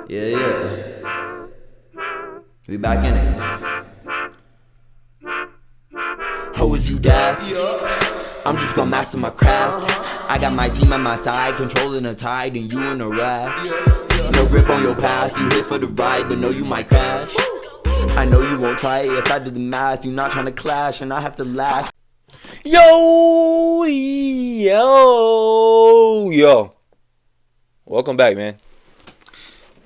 Yeah. We back in it. Ho, is you daft? I'm just gonna master my craft. I got my team on my side, controlling the tide, and you in a raft. No grip on your path, you here for the ride, but know you might crash. I know you won't try it, yes I did the math. You're not trying to clash, and I have to laugh. Yo. Welcome back, man.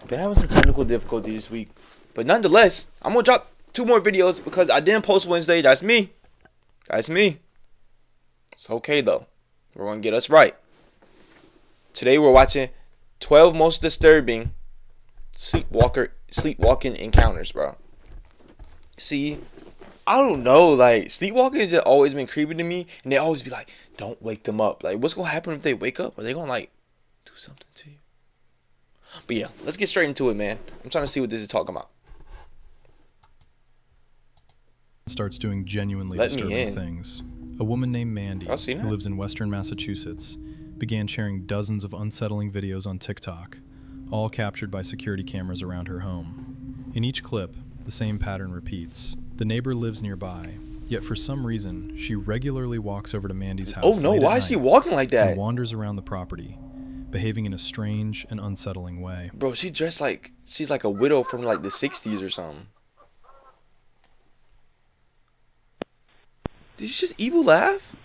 Been having some technical difficulties this week, but nonetheless, I'm gonna drop 2 more videos because I didn't post Wednesday. That's me. It's okay though. We're gonna get us right. Today we're watching 12 most disturbing sleepwalking encounters, bro. See, I don't know, like, sleepwalking has just always been creepy to me, and they always be like, don't wake them up. Like, what's gonna happen if they wake up? Are they gonna, like, do something to you? But yeah, let's get straight into it, man. I'm trying to see what this is talking about. Starts doing genuinely disturbing things. A woman named Mandy, who lives in western Massachusetts, began sharing dozens of unsettling videos on TikTok, all captured by security cameras around her home. In each clip, the same pattern repeats. The neighbor lives nearby, yet for some reason, she regularly walks over to Mandy's house. Oh no, why is she walking like that? And wanders around the property, behaving in a strange and unsettling way. Bro, she dressed like she's like a widow from like the 60s or something. Did she just evil laugh?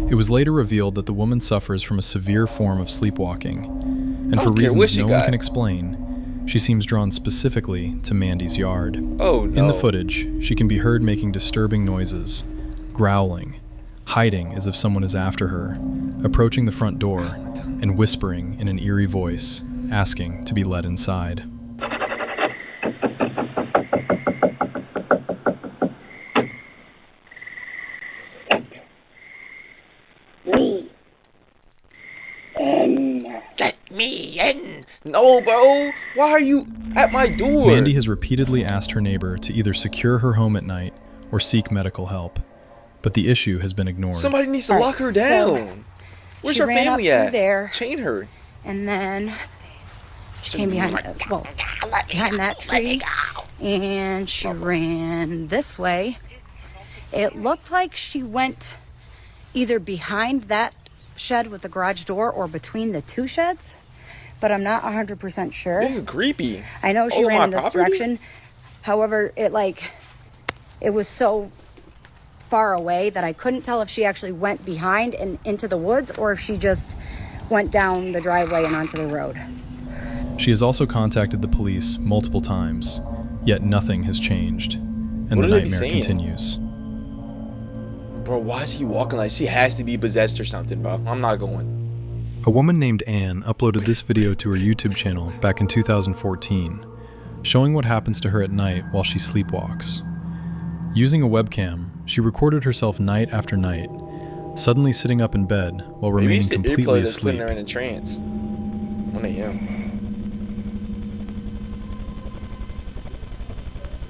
It was later revealed that the woman suffers from a severe form of sleepwalking, and for reasons no one can explain, she seems drawn specifically to Mandy's yard. Oh no. In the footage, she can be heard making disturbing noises, growling, hiding as if someone is after her, approaching the front door, and whispering in an eerie voice, asking to be let inside. Let me in! No, bro! Why are you at my door? Mandy has repeatedly asked her neighbor to either secure her home at night or seek medical help, but the issue has been ignored. Somebody needs to lock her down. Where's her family at? There, chain her. And then she came behind that tree, and she ran this way. It looked like she went either behind that shed with the garage door or between the 2 sheds, but I'm not 100% sure. This is creepy. I know she ran in this direction. However, it was so far away that I couldn't tell if she actually went behind and into the woods or if she just went down the driveway and onto the road. She has also contacted the police multiple times, yet nothing has changed, and the nightmare continues. Bro, why is he walking like she has to be possessed or something, bro? I'm not going. A woman named Anne uploaded this video to her YouTube channel back in 2014, showing what happens to her at night while she sleepwalks. Using a webcam, she recorded herself night after night, suddenly sitting up in bed while remaining completely asleep. Putting her in a trance. 1 a.m.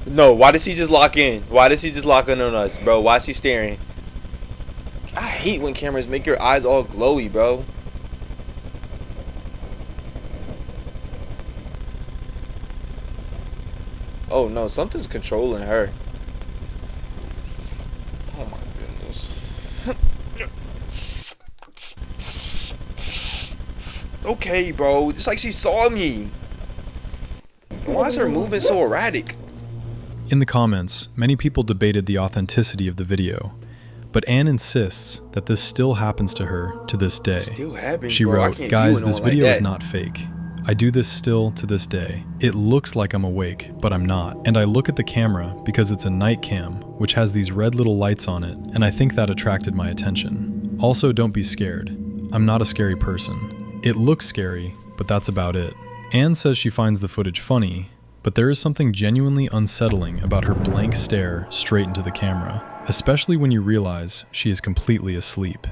No, why did she just lock in? Why did she just lock in on us, bro? Why is she staring? I hate when cameras make your eyes all glowy, bro. Oh no, something's controlling her. Oh my goodness. Okay, bro. It's like she saw me. Why is her movement so erratic? In the comments, many people debated the authenticity of the video, but Anne insists that this still happens to her to this day. Still happens, she bro. wrote, "Guys, this video is not fake. I do this still to this day. It looks like I'm awake, but I'm not. And I look at the camera because it's a night cam, which has these red little lights on it, and I think that attracted my attention. Also, don't be scared. I'm not a scary person. It looks scary, but that's about it." Anne says she finds the footage funny, but there is something genuinely unsettling about her blank stare straight into the camera, especially when you realize she is completely asleep.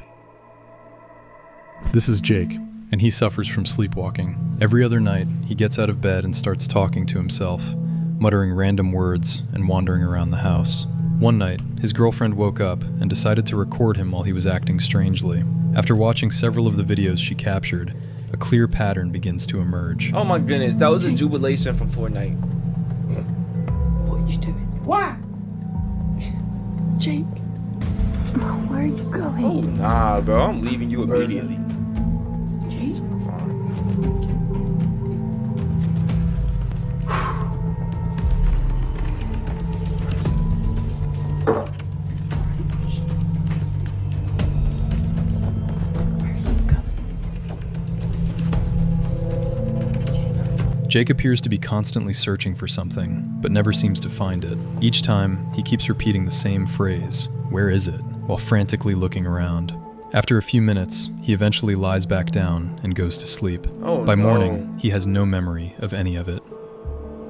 This is Jake, and he suffers from sleepwalking. Every other night, he gets out of bed and starts talking to himself, muttering random words and wandering around the house. One night, his girlfriend woke up and decided to record him while he was acting strangely. After watching several of the videos she captured, a clear pattern begins to emerge. Oh my goodness, that was a jubilation from Fortnite. What are you doing? Why? Jake, where are you going? Oh nah, bro, I'm leaving you immediately. Jake? Jake appears to be constantly searching for something, but never seems to find it. Each time, he keeps repeating the same phrase, "Where is it?" while frantically looking around. After a few minutes, he eventually lies back down and goes to sleep. Oh, By no. morning, he has no memory of any of it.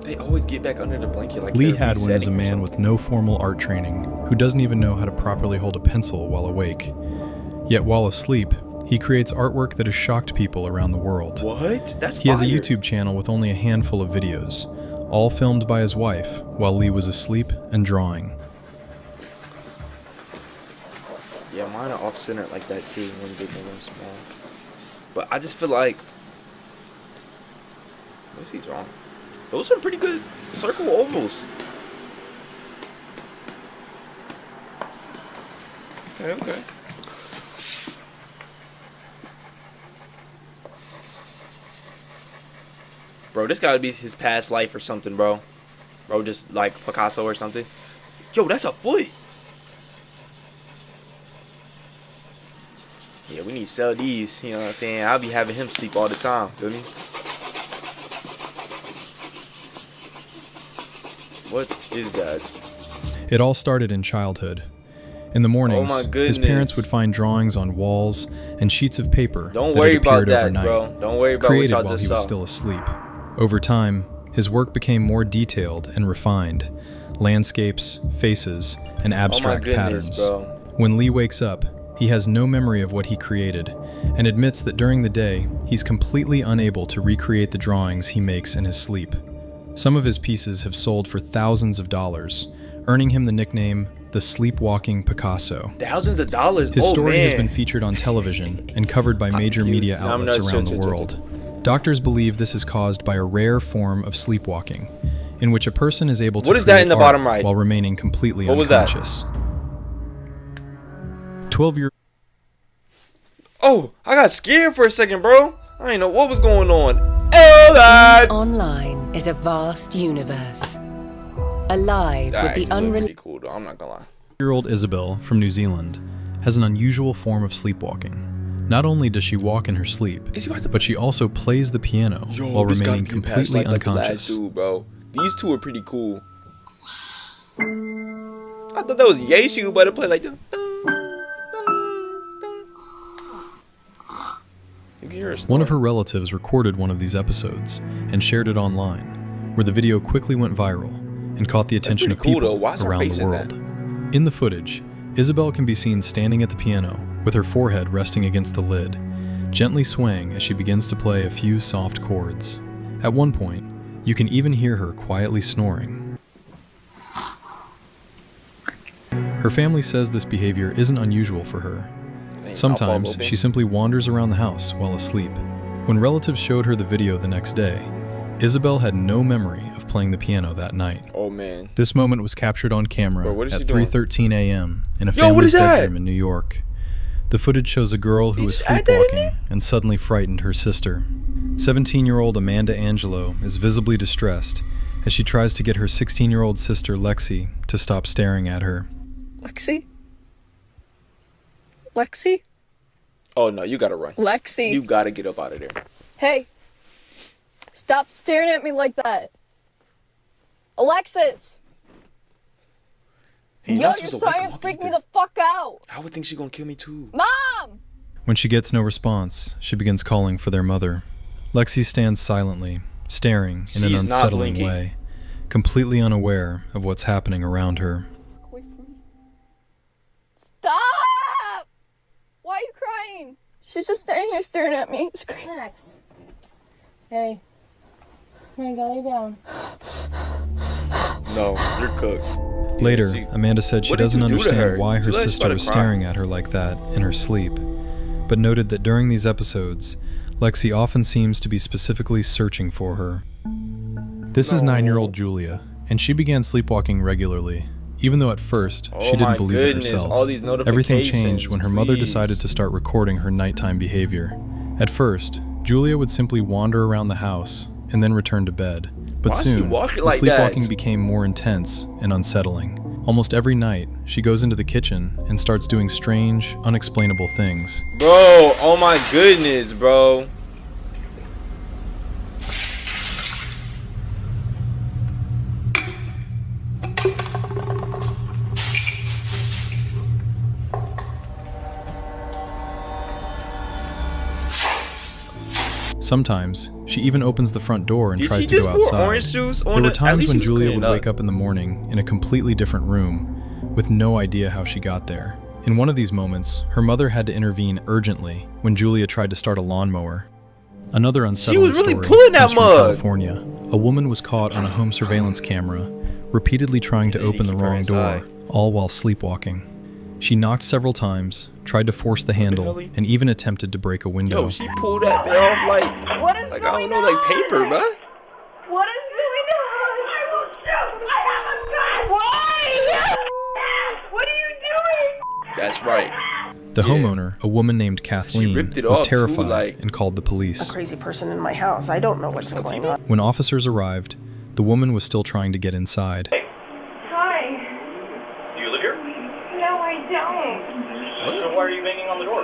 They always get back under the blanket like Lee they're Hadwin is a resetting or man something. with no formal art training who doesn't even know how to properly hold a pencil while awake. Yet while asleep, he creates artwork that has shocked people around the world. What? That's He has a fire. YouTube channel with only a handful of videos, all filmed by his wife while Lee was asleep and drawing. Yeah, mine are off-centered like that too, one big and one small. But I just feel like, what's he drawing? Those are pretty good circle ovals. Okay, okay. Bro, this gotta be his past life or something, bro. Bro, just like Picasso or something. Yo, that's a foot. Yeah, we need to sell these, you know what I'm saying? I'll be having him sleep all the time, feel me? What is that? It all started in childhood. In the mornings, Oh my his goodness. parents would find drawings on walls and sheets of paper Don't that worry had about appeared that, overnight, bro. Don't worry about what created y'all while just he was saw. still asleep. Over time, his work became more detailed and refined. Landscapes, faces, and abstract goodness, patterns. bro. When Lee wakes up, he has no memory of what he created and admits that during the day, he's completely unable to recreate the drawings he makes in his sleep. Some of his pieces have sold for thousands of dollars, earning him the nickname the Sleepwalking Picasso. Thousands of dollars. His oh, story man. has been featured on television and covered by major media No, I'm outlets not around sure, the sure, world. Doctors believe this is caused by a rare form of sleepwalking, in which a person is able to What is that create in the art bottom right? while remaining completely What was that? unconscious. 12-year Oh, I got scared for a second, bro. I didn't know what was going on. Oh, that. Online is a vast universe, alive with the pretty cool, though. I'm not gonna lie. Year-old Isabel from New Zealand has an unusual form of sleepwalking. Not only does she walk in her sleep, Is he about to- but she also plays the piano while this gotta remaining be a past completely life like the last unconscious. dude, bro. These two are pretty cool. I thought that was Yeshu, but it played like. You can hear her One of her snoring. relatives recorded one of these episodes and shared it online, where the video quickly went viral and caught the attention of pretty cool, people though. Why is her around face the in world. In the footage, Isabel can be seen standing at the piano with her forehead resting against the lid, gently swaying as she begins to play a few soft chords. At one point, you can even hear her quietly snoring. Her family says this behavior isn't unusual for her. Sometimes she simply wanders around the house while asleep. When relatives showed her the video the next day, Isabel had no memory of playing the piano that night. Oh man. This moment was captured on camera Bro, what is at she doing? 3:13 a.m. in a Yo, what family's is that? bedroom in New York. The footage shows a girl who You was just add that in sleepwalking and suddenly frightened her sister. 17-year-old Amanda Angelo is visibly distressed as she tries to get her 16-year-old sister Lexi to stop staring at her. Lexi? Lexi? Oh no, you gotta run. Lexi. You gotta get up out of there. Hey. Stop staring at me like that. Alexis! Hey, Yo, not you're supposed to wake trying him to up freak me either. the fuck out. I would think she's gonna kill me too. Mom! When she gets no response, she begins calling for their mother. Lexi stands silently, staring in an She's not unsettling blinking. way, completely unaware of what's happening around her. Away from me. Stop! Why are you crying? She's just standing here staring at me. Screaming. Max. Hey. I got you down. No, you're cooked. Later, Amanda said she What did doesn't you do to understand her? why She her looked like she sister about was to cry. staring at her like that in her sleep, but noted that during these episodes, Lexi often seems to be specifically searching for her. This is 9-year-old Julia, and she began sleepwalking regularly, even though at first she Oh my didn't believe it goodness, herself. all these Everything changed when her mother notifications, decided to start recording her nighttime behavior. At first, Julia would simply wander around the house and then return to bed. But Why is she soon, walking the like sleepwalking that? became more intense and unsettling. Almost every night, she goes into the kitchen and starts doing strange, unexplainable things. Bro, oh my goodness, bro. Sometimes, she even opens the front door and Did tries she to just go pour outside. orange juice on There were it? At times least when she was Julia cleaning would up. wake up in the morning in a completely different room, with no idea how she got there. In one of these moments, her mother had to intervene urgently when Julia tried to start a lawnmower. Another unsettling was really story pulling that comes from mug. California. A woman was caught on a home surveillance camera, repeatedly trying to They need to open the keep her wrong inside. door, all while sleepwalking. She knocked several times, tried to force the handle, hell? and even attempted to break a window. Yo, she pulled that bit off like I don't know, like paper, bruh. What is going on? I will shoot. I have a gun. Why? What are you doing? That's right. The Yeah. homeowner, a woman named Kathleen, ripped it was off, too, terrified like- and called the police. Crazy person in my house. I don't know what's on going TV? on. When officers arrived, the woman was still trying to get inside. Hi. Do you live here? No, I don't. So why are you banging on the door?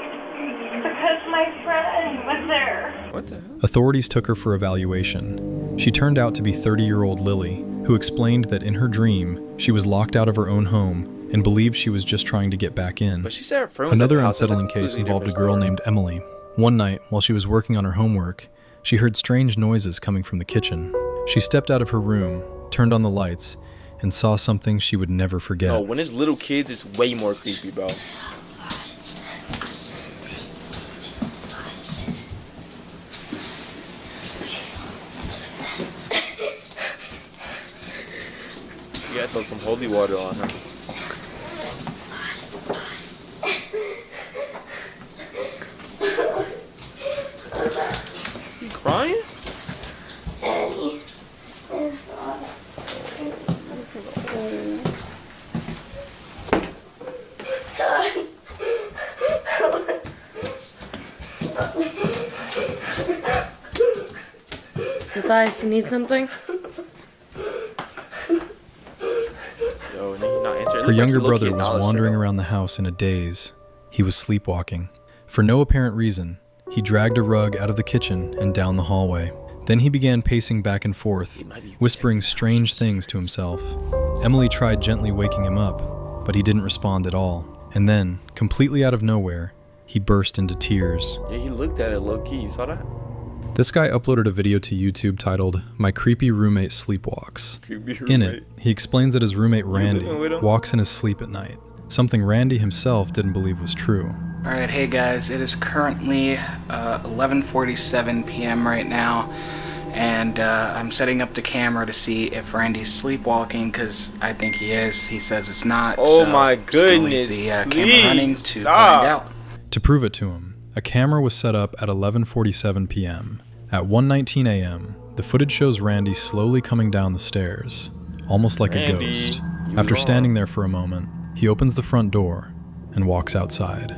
Because my friend was there. What the hell? Authorities took her for evaluation. She turned out to be 30-year-old Lily, who explained that in her dream, she was locked out of her own home and believed she was just trying to get back in. But she said her friend was at Another the house. That's unsettling a case completely involved a different girl story. named Emily. One night, while she was working on her homework, she heard strange noises coming from the kitchen. She stepped out of her room, turned on the lights, and saw something she would never forget. No, when it's little kids, it's way more creepy, bro. You gotta throw some holy water on her. You crying? You guys, you need something? Yo, and you're not answering. Her younger brother was wandering around the house in a daze. He was sleepwalking. For no apparent reason, he dragged a rug out of the kitchen and down the hallway. Then he began pacing back and forth, whispering strange things to himself. Emily tried gently waking him up, but he didn't respond at all. And then, completely out of nowhere, he burst into tears. Yeah, he looked at it low key. You saw that? This guy uploaded a video to YouTube titled, "My Creepy Roommate Sleepwalks." Creepy In roommate. it, he explains that his roommate Randy living with him? walks in his sleep at night, something Randy himself didn't believe was true. Alright, hey guys, it is currently 11:47 p.m. right now, and I'm setting up the camera to see if Randy's sleepwalking, because I think he is. He says it's not. Oh so my I'm just gonna leave goodness, the camera please, running to stop. find out. To prove it to him, a camera was set up at 11:47 p.m. At 1:19 a.m., the footage shows Randy slowly coming down the stairs, almost like a Randy, ghost. you After wrong. standing there for a moment, he opens the front door and walks outside.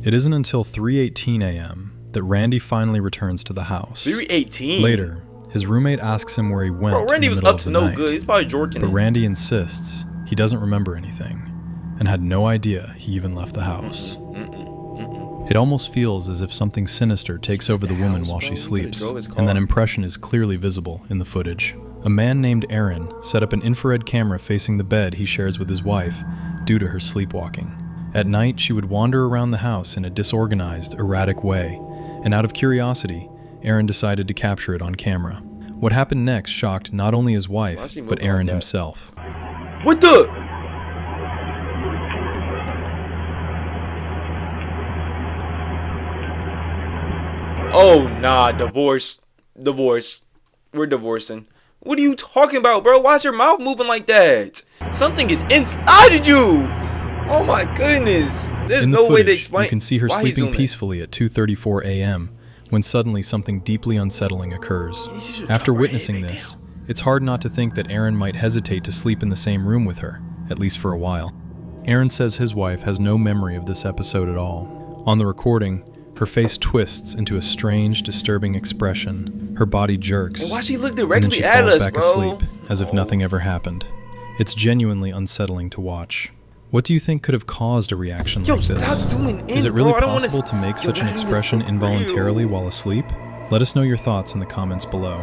It isn't until 3:18 a.m. that Randy finally returns to the house. 3:18. Later, his roommate asks him where he went. Bro, Randy in the was middle up of to the no night, good. He's probably jorking but it. Randy insists he doesn't remember anything and had no idea he even left the house. It almost feels as if something sinister takes over the woman while she sleeps, and that impression is clearly visible in the footage. A man named Aaron set up an infrared camera facing the bed he shares with his wife due to her sleepwalking. At night, she would wander around the house in a disorganized, erratic way, and out of curiosity, Aaron decided to capture it on camera. What happened next shocked not only his wife, but Aaron himself. What the? Oh, nah, divorce. We're divorcing. What are you talking about, bro? Why is your mouth moving like that? Something is inside of you. Oh my goodness. There's no way to explain. You can see her why he's sleeping doing that. peacefully at 2:34 a.m. when suddenly something deeply unsettling occurs. After witnessing this, it's hard not to think that Aaron might hesitate to sleep in the same room with her, at least for a while. Aaron says his wife has no memory of this episode at all. On the recording, her face twists into a strange, disturbing expression. Her body jerks, And why she look and then directly she at falls us, back bro? asleep, as if nothing ever happened. It's genuinely unsettling to watch. What do you think could have caused a reaction like Stop this? zooming in, Is it really bro. I don't wanna possible to make such an that don't even expression look involuntarily real. while asleep? Let us know your thoughts in the comments below.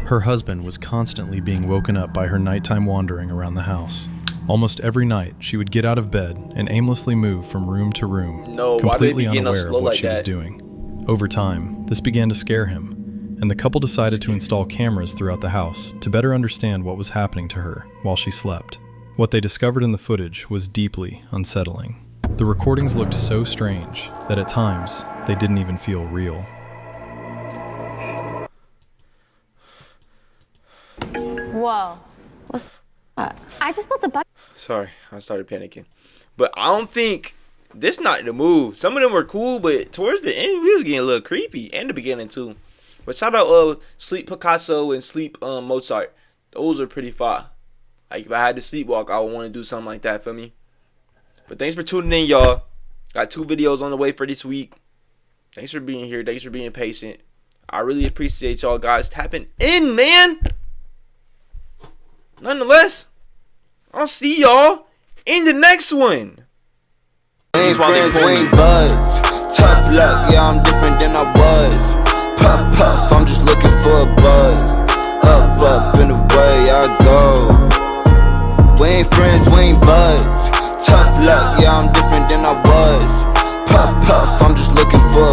Her husband was constantly being woken up by her nighttime wandering around the house. Almost every night, she would get out of bed and aimlessly move from room to room, No, why they completely be getting us unaware of slow what like she was that? doing. Over time, this began to scare him, and the couple decided to install cameras throughout the house to better understand what was happening to her while she slept. What they discovered in the footage was deeply unsettling. The recordings looked so strange that at times, they didn't even feel real. Whoa. What's that? I just built a button. Sorry, I started panicking. But I don't think this not the move. Some of them were cool, but towards the end, we was getting a little creepy. And the beginning too. But shout out Sleep Picasso and Sleep Mozart. Those are pretty fire. Like if I had to sleepwalk, I would want to do something like that, feel me? But thanks for tuning in, y'all. Got 2 videos on the way for this week. Thanks for being here. Thanks for being patient. I really appreciate y'all guys tapping in, man. Nonetheless, I'll see y'all in the next one. Ain't friends, we ain't buds. Tough luck, yeah, I'm different than I was. Puff, puff, I'm just looking for a buzz. Up, up, and away I go. We ain't friends, we ain't buds. Tough luck, yeah, I'm different than I was. Puff, puff, I'm just looking for a